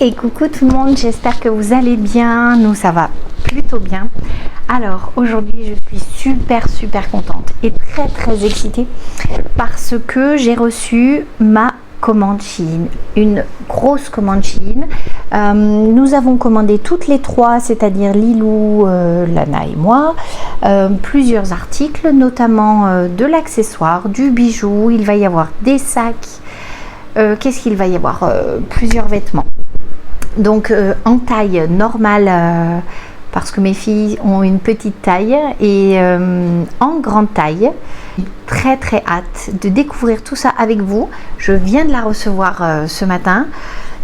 Et coucou tout le monde, j'espère que vous allez bien. Nous ça va plutôt bien. Alors aujourd'hui je suis super contente et très excitée parce que j'ai reçu ma commande Shein, une grosse commande Shein. Nous avons commandé toutes les trois, c'est-à-dire Lilou, Lana et moi, plusieurs articles, notamment de l'accessoire, du bijou. Il va y avoir des sacs. Qu'est-ce qu'il va y avoir? Plusieurs vêtements. Donc en taille normale, parce que mes filles ont une petite taille, et en grande taille. Très hâte de découvrir tout ça avec vous. Je viens de la recevoir ce matin.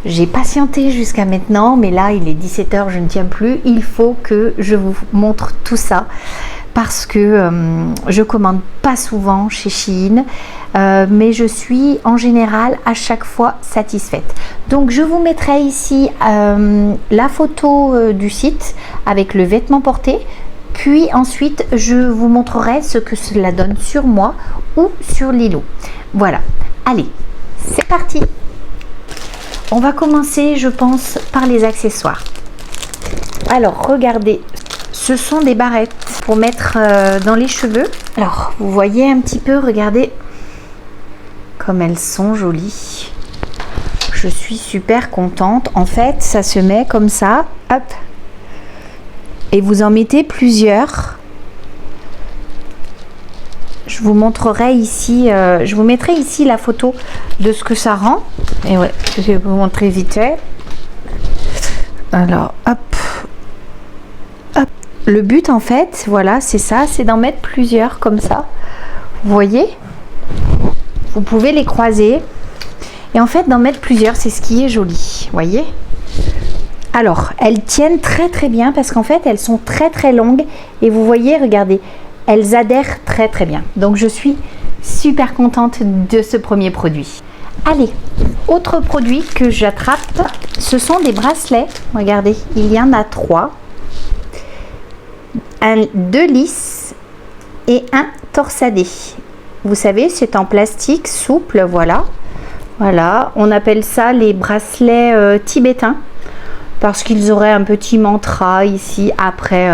J'ai patienté jusqu'à maintenant, mais là il est 17 h, je ne tiens plus. Il faut que je vous montre tout ça parce que je commande pas souvent chez Shein, mais je suis en général à chaque fois satisfaite. Donc je vous mettrai ici la photo du site avec le vêtement porté. Puis ensuite, je vous montrerai ce que cela donne sur moi ou sur Lilou. Voilà. Allez, c'est parti. On va commencer, je pense, par les accessoires. Alors, regardez. Ce sont des barrettes pour mettre dans les cheveux. Alors, vous voyez un petit peu, regardez comme elles sont jolies. Je suis super contente. En fait, ça se met comme ça. Hop. Et vous en mettez plusieurs. Je vous montrerai ici, je vous mettrai ici la photo de ce que ça rend. Et ouais, je vais vous montrer vite fait. Alors, hop. Hop. Le but en fait, voilà, c'est ça, c'est d'en mettre plusieurs comme ça. Vous voyez? Vous pouvez les croiser. Et en fait, d'en mettre plusieurs, c'est ce qui est joli. Vous voyez? Alors, elles tiennent très bien parce qu'en fait, elles sont très longues. Et vous voyez, regardez, elles adhèrent très bien. Donc, je suis super contente de ce premier produit. Allez, autre produit que j'attrape, ce sont des bracelets. Regardez, il y en a 3. 2 lisses et un torsadé. Vous savez, c'est en plastique souple, voilà. Voilà, on appelle ça les bracelets tibétains. Parce qu'ils auraient un petit mantra ici après,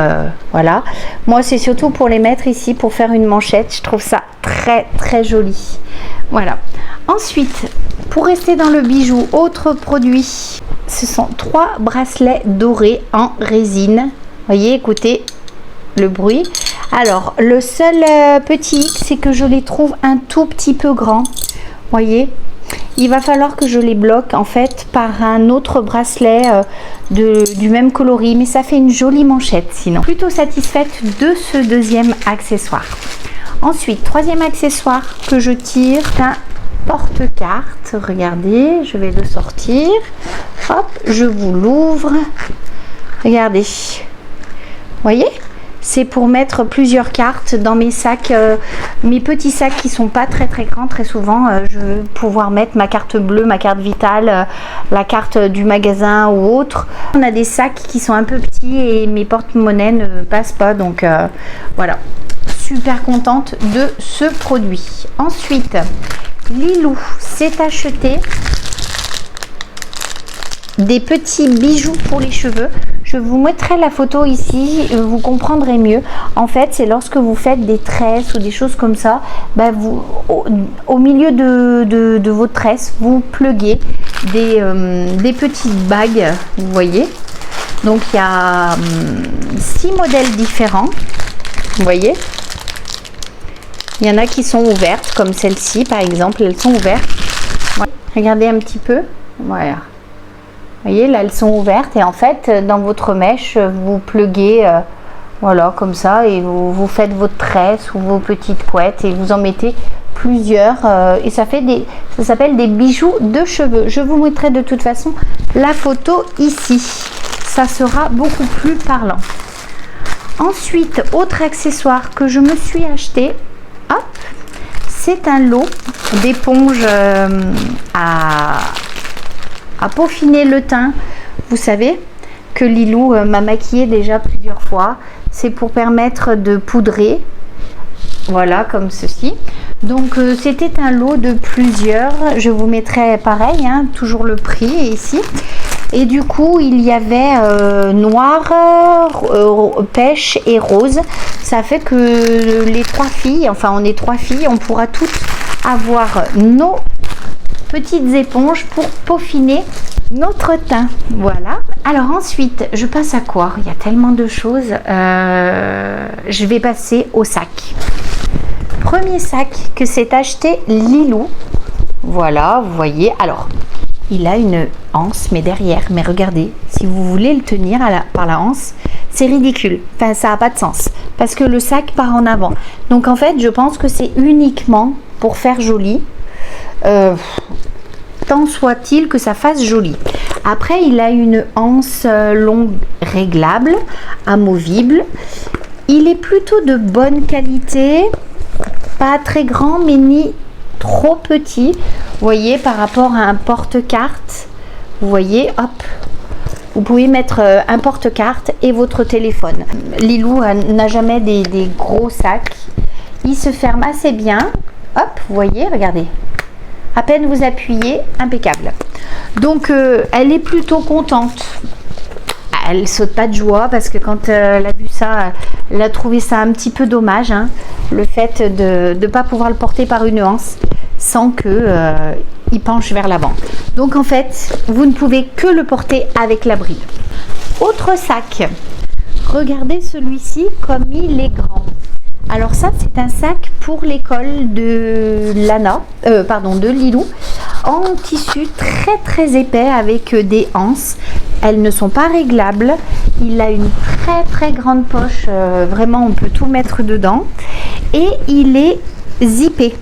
voilà. Moi, c'est surtout pour les mettre ici, pour faire une manchette. Je trouve ça très joli. Voilà. Ensuite, pour rester dans le bijou, autre produit. Ce sont 3 bracelets dorés en résine. Voyez, écoutez le bruit. Alors, le seul petit hic, c'est que je les trouve un tout petit peu grands. Voyez. Il va falloir que je les bloque en fait par un autre bracelet du même coloris, mais ça fait une jolie manchette sinon. Plutôt satisfaite de ce deuxième accessoire. Ensuite, troisième accessoire que je tire, un porte-carte. Regardez, je vais le sortir. Hop, je vous l'ouvre. Regardez. Voyez ? C'est pour mettre plusieurs cartes dans mes sacs, mes petits sacs qui sont pas très grands. Très souvent, je veux pouvoir mettre ma carte bleue, ma carte vitale, la carte du magasin ou autre. On a des sacs qui sont un peu petits et mes porte-monnaies ne passent pas. Donc voilà, super contente de ce produit. Ensuite, Lilou s'est acheté des petits bijoux pour les cheveux. Je vous mettrai la photo ici, vous comprendrez mieux. En fait, c'est lorsque vous faites des tresses ou des choses comme ça, bah vous, au milieu de vos tresses, vous pluguez des petites bagues, vous voyez. Donc, il y a 6 modèles différents, vous voyez. Il y en a qui sont ouvertes, comme celle-ci, par exemple, elles sont ouvertes. Voilà. Regardez un petit peu, voilà. Vous voyez, là, elles sont ouvertes et en fait, dans votre mèche, vous pluguez, voilà, comme ça, et vous faites votre tresse ou vos petites couettes et vous en mettez plusieurs et ça s'appelle des bijoux de cheveux. Je vous mettrai de toute façon la photo ici. Ça sera beaucoup plus parlant. Ensuite, autre accessoire que je me suis acheté, hop, c'est un lot d'éponges à peaufiner le teint. Vous savez que Lilou m'a maquillée déjà plusieurs fois. C'est pour permettre de poudrer. Voilà, comme ceci. Donc, c'était un lot de plusieurs. Je vous mettrai pareil, hein, toujours le prix ici. Et du coup, il y avait noir, pêche et rose. Ça fait que les 3 filles, enfin on est 3 filles, on pourra toutes avoir nos petites éponges pour peaufiner notre teint. Voilà. Alors ensuite, je passe à quoi? Il y a tellement de choses. Je vais passer au sac. Premier sac que s'est acheté Lilou. Voilà, vous voyez. Alors, il a une anse, mais derrière. Mais regardez, si vous voulez le tenir par la anse, c'est ridicule. Enfin, ça n'a pas de sens. Parce que le sac part en avant. Donc en fait, je pense que c'est uniquement pour faire joli. Tant soit-il que ça fasse joli. Après, il a une anse longue réglable, amovible. Il est plutôt de bonne qualité, pas très grand, mais ni trop petit. Vous voyez, par rapport à un porte-carte, vous voyez, hop, vous pouvez mettre un porte-carte et votre téléphone. Lilou n'a jamais des gros sacs. Il se ferme assez bien. Hop, vous voyez, regardez. À peine vous appuyez, impeccable. Donc, elle est plutôt contente. Elle saute pas de joie parce que quand elle a vu ça, elle a trouvé ça un petit peu dommage, hein, le fait de ne pas pouvoir le porter par une anse sans que il penche vers l'avant. Donc en fait, vous ne pouvez que le porter avec la bride. Autre sac. Regardez celui-ci comme il est grand. Alors ça, c'est un sac pour l'école de de Lilou, en tissu très très épais avec des anses. Elles ne sont pas réglables. Il a une très très grande poche. Vraiment, on peut tout mettre dedans. Et il est zippé.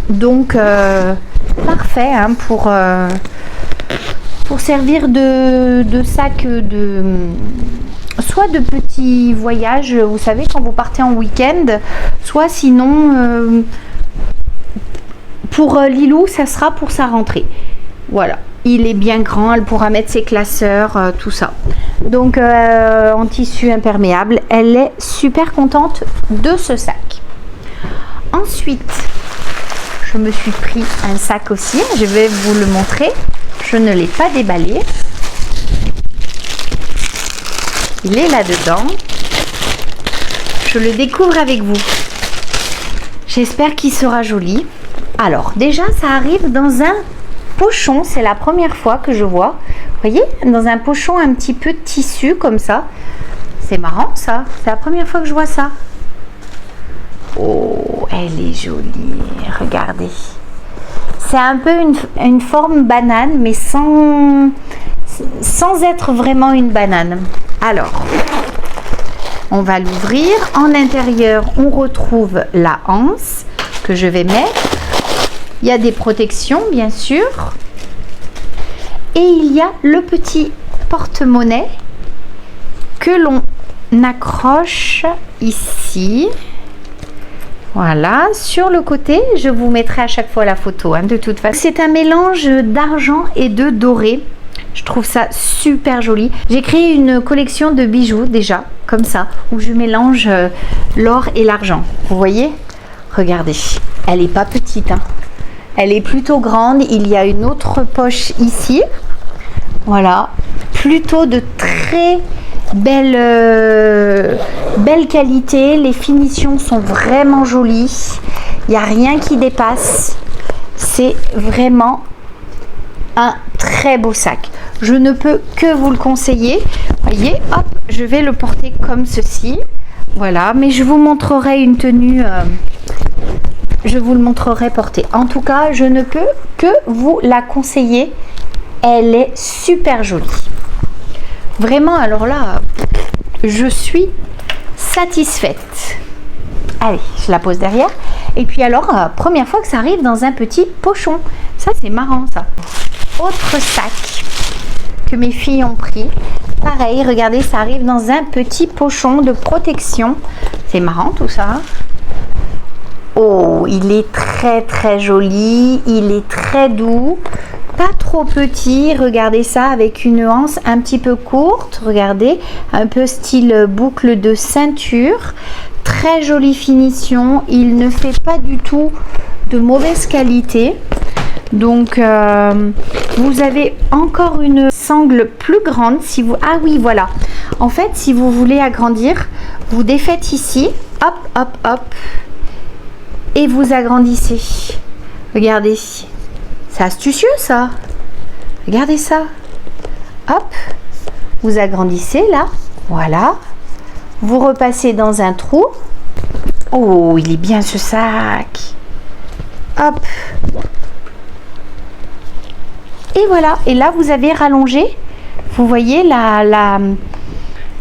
Donc, parfait hein, pour servir de sac soit de petits voyages, vous savez, quand vous partez en week-end, soit sinon, pour Lilou, ça sera pour sa rentrée. Voilà. Il est bien grand, elle pourra mettre ses classeurs, tout ça. Donc, en tissu imperméable, elle est super contente de ce sac. Ensuite, je me suis pris un sac aussi. Je vais vous le montrer. Je ne l'ai pas déballé. Il est là-dedans. Je le découvre avec vous. J'espère qu'il sera joli. Alors, déjà, ça arrive dans un pochon. C'est la première fois que je vois. Vous voyez, dans un pochon un petit peu de tissu comme ça. C'est marrant, ça. C'est la première fois que je vois ça. Oh, elle est jolie. Regardez. C'est un peu une forme banane, mais sans être vraiment une banane. Alors, on va l'ouvrir. En intérieur, on retrouve la anse que je vais mettre. Il y a des protections, bien sûr. Et il y a le petit porte-monnaie que l'on accroche ici. Voilà, sur le côté, je vous mettrai à chaque fois la photo, hein, de toute façon. C'est un mélange d'argent et de doré. Je trouve ça super joli. J'ai créé une collection de bijoux déjà, comme ça, où je mélange l'or et l'argent. Vous voyez? Regardez, elle n'est pas petite, hein. Elle est plutôt grande. Il y a une autre poche ici. Voilà, plutôt de très belle qualité. Les finitions sont vraiment jolies. Il n'y a rien qui dépasse. C'est vraiment un très beau sac. Je ne peux que vous le conseiller. Voyez, hop, je vais le porter comme ceci. Voilà, mais je vous montrerai une tenue. Je vous le montrerai portée. En tout cas, je ne peux que vous la conseiller. Elle est super jolie. Vraiment, alors là, je suis satisfaite. Allez, je la pose derrière. Et puis alors, première fois que ça arrive dans un petit pochon. Ça, c'est marrant, ça. Autre sac que mes filles ont pris. Pareil, regardez, ça arrive dans un petit pochon de protection. C'est marrant, tout ça. Oh, il est très très joli. Il est très doux. Pas trop petit, regardez ça, avec une anse un petit peu courte, regardez, un peu style boucle de ceinture, très jolie finition, il ne fait pas du tout de mauvaise qualité, Donc vous avez encore une sangle plus grande si vous... Ah oui, voilà. En fait, si vous voulez agrandir, vous défaites ici, hop, hop, hop, et vous agrandissez. Regardez, c'est astucieux ça. Regardez ça. Hop, vous agrandissez là, voilà. Vous repassez dans un trou. Oh, il est bien ce sac. Hop. Et voilà, et là vous avez rallongé, vous voyez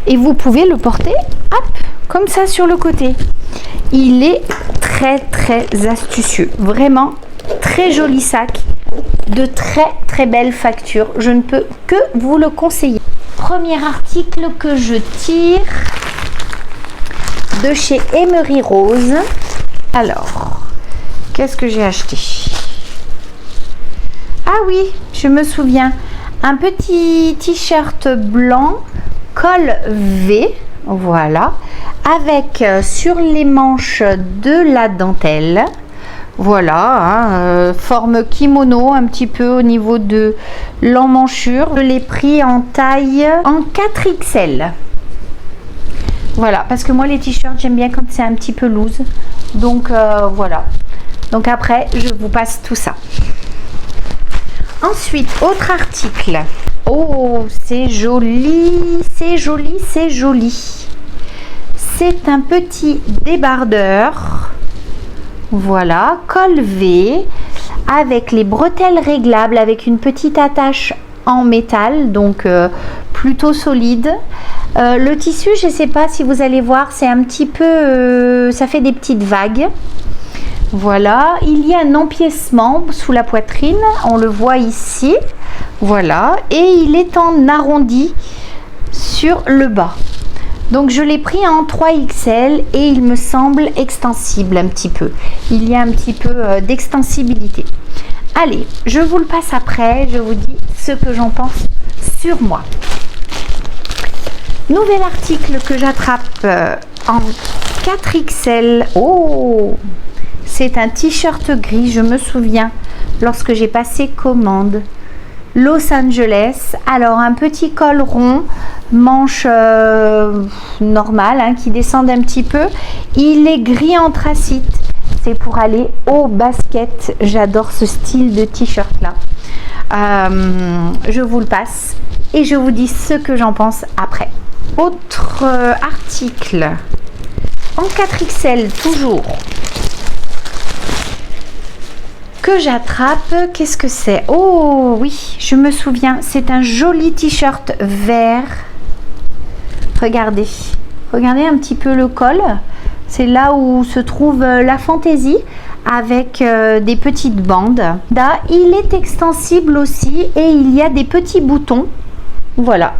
et vous pouvez le porter, hop, comme ça sur le côté. Il est très très astucieux, vraiment très joli sac, de très belle facture. Je ne peux que vous le conseiller. Premier article que je tire de chez Emery Rose. Alors, qu'est-ce que j'ai acheté? Ah oui, je me souviens, un petit t-shirt blanc, col V, voilà, avec sur les manches de la dentelle, voilà, forme kimono un petit peu au niveau de l'emmanchure. Je l'ai pris en taille en 4XL. Voilà, parce que moi les t-shirts j'aime bien quand c'est un petit peu loose, donc voilà. Donc après je vous passe tout ça. Ensuite, autre article. Oh, c'est joli, c'est joli, c'est joli. C'est un petit débardeur. Voilà, col V, avec les bretelles réglables, avec une petite attache en métal, donc plutôt solide. Le tissu, je ne sais pas si vous allez voir, c'est un petit peu... ça fait des petites vagues. Voilà, il y a un empiècement sous la poitrine, on le voit ici, voilà, et il est en arrondi sur le bas. Donc je l'ai pris en 3XL et il me semble extensible un petit peu. Il y a un petit peu d'extensibilité. Allez, je vous le passe après, je vous dis ce que j'en pense sur moi. Nouvel article que j'attrape en 4XL. Oh! C'est un t-shirt gris, je me souviens, lorsque j'ai passé commande. Los Angeles. Alors, un petit col rond, manche normale, hein, qui descend un petit peu. Il est gris anthracite. C'est pour aller au basket. J'adore ce style de t-shirt là. Je vous le passe et je vous dis ce que j'en pense après. Autre article en 4XL toujours. Que j'attrape, qu'est-ce que c'est? Oh oui, je me souviens, c'est un joli t-shirt vert. Regardez, regardez un petit peu le col. C'est là où se trouve la fantaisie avec des petites bandes. Là, il est extensible aussi et il y a des petits boutons. Voilà,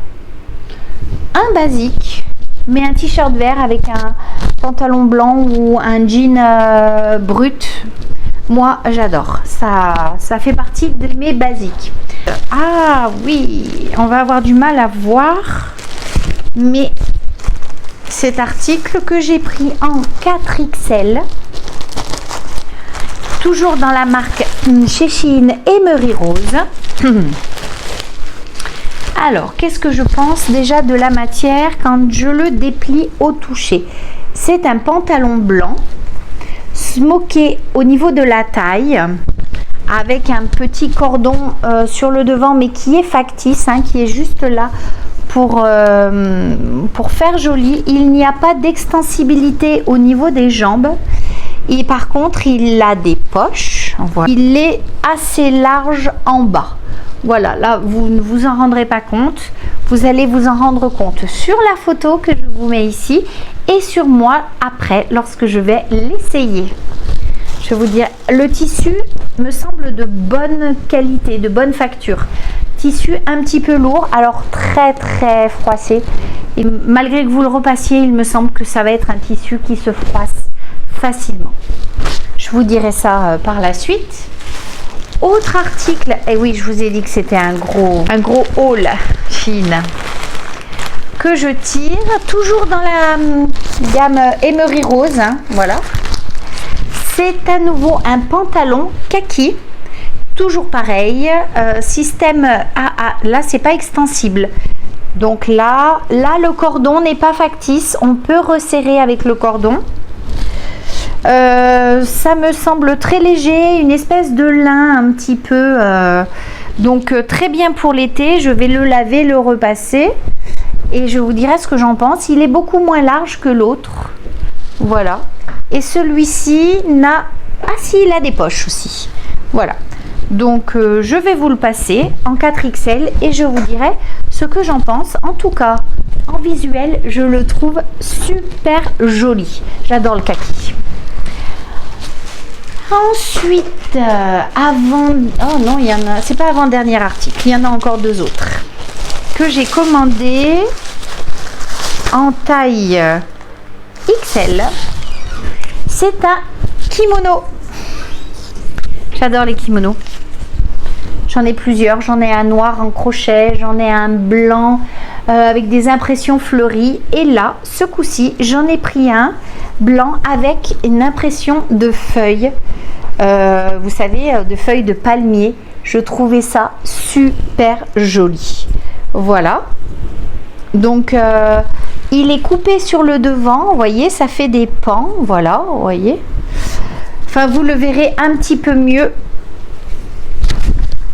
un basique, mais un t-shirt vert avec un pantalon blanc ou un jean brut. Moi, j'adore. Ça fait partie de mes basiques. Ah oui, on va avoir du mal à voir. Mais cet article que j'ai pris en 4XL, toujours dans la marque chez Shein Emery Rose. Alors, qu'est-ce que je pense déjà de la matière quand je le déplie au toucher? C'est un pantalon blanc smoké au niveau de la taille avec un petit cordon sur le devant, mais qui est factice, hein, qui est juste là pour faire joli. Il n'y a pas d'extensibilité au niveau des jambes et par contre il a des poches. Voilà. Il est assez large en bas. Voilà, là vous ne vous en rendrez pas compte, vous allez vous en rendre compte sur la photo que je vous mets ici et sur moi après lorsque je vais l'essayer. Je vais vous dire, le tissu me semble de bonne qualité, de bonne facture. Tissu un petit peu lourd, alors très très froissé, et malgré que vous le repassiez, il me semble que ça va être un tissu qui se froisse facilement. Je vous dirai ça par la suite. Autre article, et oui, je vous ai dit que c'était un gros haul Shein que je tire, toujours dans la gamme Emery Rose, hein, voilà. C'est à nouveau un pantalon kaki toujours pareil, système AA, là c'est pas extensible. Donc là le cordon n'est pas factice, on peut resserrer avec le cordon. Ça me semble très léger, une espèce de lin un petit peu, donc très bien pour l'été. Je vais le laver, le repasser et je vous dirai ce que j'en pense. Il est beaucoup moins large que l'autre, voilà. Et celui-ci n'a, ah si, il a des poches aussi, voilà. Donc je vais vous le passer en 4XL et je vous dirai ce que j'en pense. En tout cas, en visuel, je le trouve super joli. J'adore le kaki. Ensuite, avant... Oh non, il y en a... C'est pas avant-dernier article. Il y en a encore deux autres que j'ai commandé en taille XL. C'est un kimono. J'adore les kimonos. J'en ai plusieurs. J'en ai un noir en crochet, j'en ai un blanc avec des impressions fleuries. Et là, ce coup-ci, j'en ai pris un blanc avec une impression de feuilles. Vous savez, de feuilles de palmier. Je trouvais ça super joli. Voilà. Donc, il est coupé sur le devant. Vous voyez, ça fait des pans. Voilà, vous voyez. Enfin, vous le verrez un petit peu mieux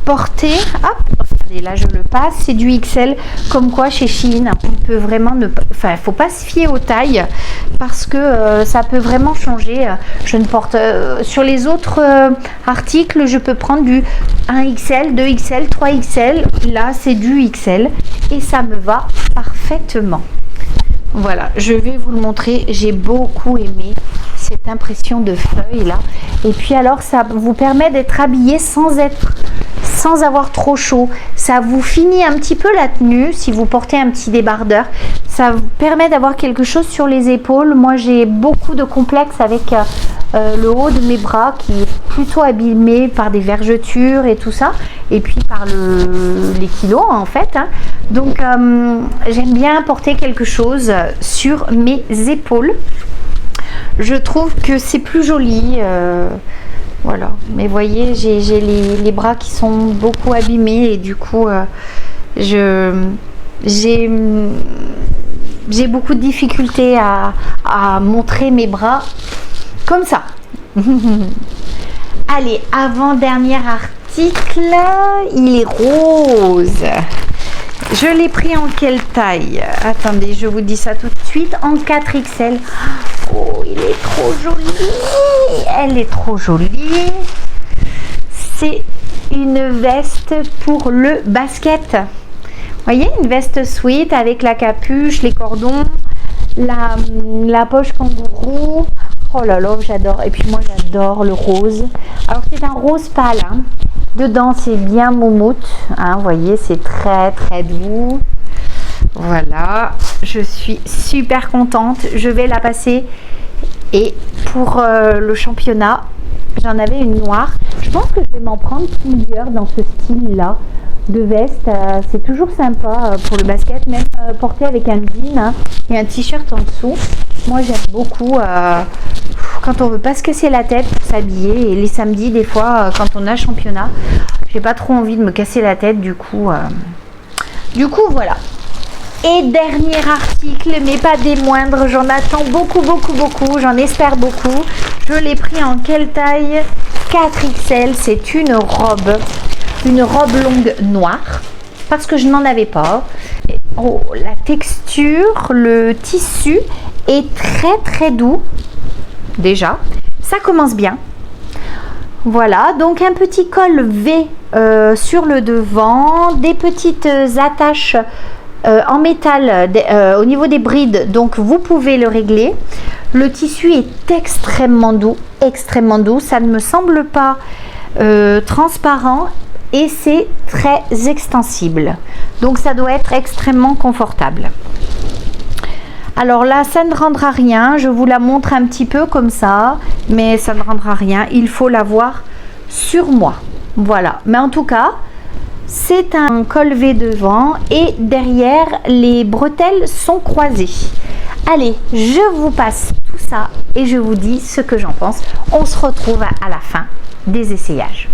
porté. Hop, regardez, là je le passe. C'est du XL, comme quoi chez Shein, on peut vraiment ne pas... Enfin, il faut pas se fier aux tailles parce que ça peut vraiment changer. Je ne porte... sur les autres articles, je peux prendre du 1XL, 2XL, 3XL. Là, c'est du XL et ça me va parfaitement. Voilà, je vais vous le montrer. J'ai beaucoup aimé cette impression de feuilles là. Et puis alors, ça vous permet d'être habillé sans avoir trop chaud. Ça vous finit un petit peu la tenue si vous portez un petit débardeur. Ça vous permet d'avoir quelque chose sur les épaules. Moi, j'ai beaucoup de complexes avec le haut de mes bras qui est plutôt abîmé par des vergetures et tout ça. Et puis par les kilos en fait. Hein. Donc, j'aime bien porter quelque chose sur mes épaules. Je trouve que c'est plus joli. Voilà, mais voyez, j'ai les bras qui sont beaucoup abîmés et du coup, j'ai beaucoup de difficultés à montrer mes bras comme ça. Allez, avant-dernier article, il est rose. Je l'ai pris en quelle taille? Attendez, je vous dis ça tout de suite. En 4XL. Oh, il est trop joli. Elle est trop jolie. C'est une veste pour le basket. Vous voyez, une veste sweat avec la capuche, les cordons, la poche kangourou. Oh là là, j'adore. Et puis moi, j'adore le rose. Alors, c'est un rose pâle. Hein. Dedans, c'est bien moumoute. Hein, vous voyez, c'est très, très doux. Voilà. Je suis super contente. Je vais la passer. Et pour le championnat, j'en avais une noire. Je pense que je vais m'en prendre plusieurs dans ce style-là de veste. C'est toujours sympa pour le basket, même porté avec un jean hein, et un t-shirt en dessous. Moi, j'aime beaucoup quand on veut pas se casser la tête pour s'habiller. Et les samedis, des fois, quand on a championnat, j'ai pas trop envie de me casser la tête. Du coup, voilà. Et dernier article, mais pas des moindres, j'en attends beaucoup, j'en espère beaucoup. Je l'ai pris en quelle taille? 4XL, c'est une robe longue noire, parce que je n'en avais pas. Oh, la texture, le tissu est très très doux, déjà, ça commence bien. Voilà, donc un petit col V sur le devant, des petites attaches en métal au niveau des brides, donc vous pouvez le régler. Le tissu est extrêmement doux, ça ne me semble pas transparent et c'est très extensible, donc ça doit être extrêmement confortable. Alors là, ça ne rendra rien, je vous la montre un petit peu comme ça, mais ça ne rendra rien, il faut l'avoir sur moi. Voilà, mais en tout cas, c'est un col V devant et derrière, les bretelles sont croisées. Allez, je vous passe tout ça et je vous dis ce que j'en pense. On se retrouve à la fin des essayages.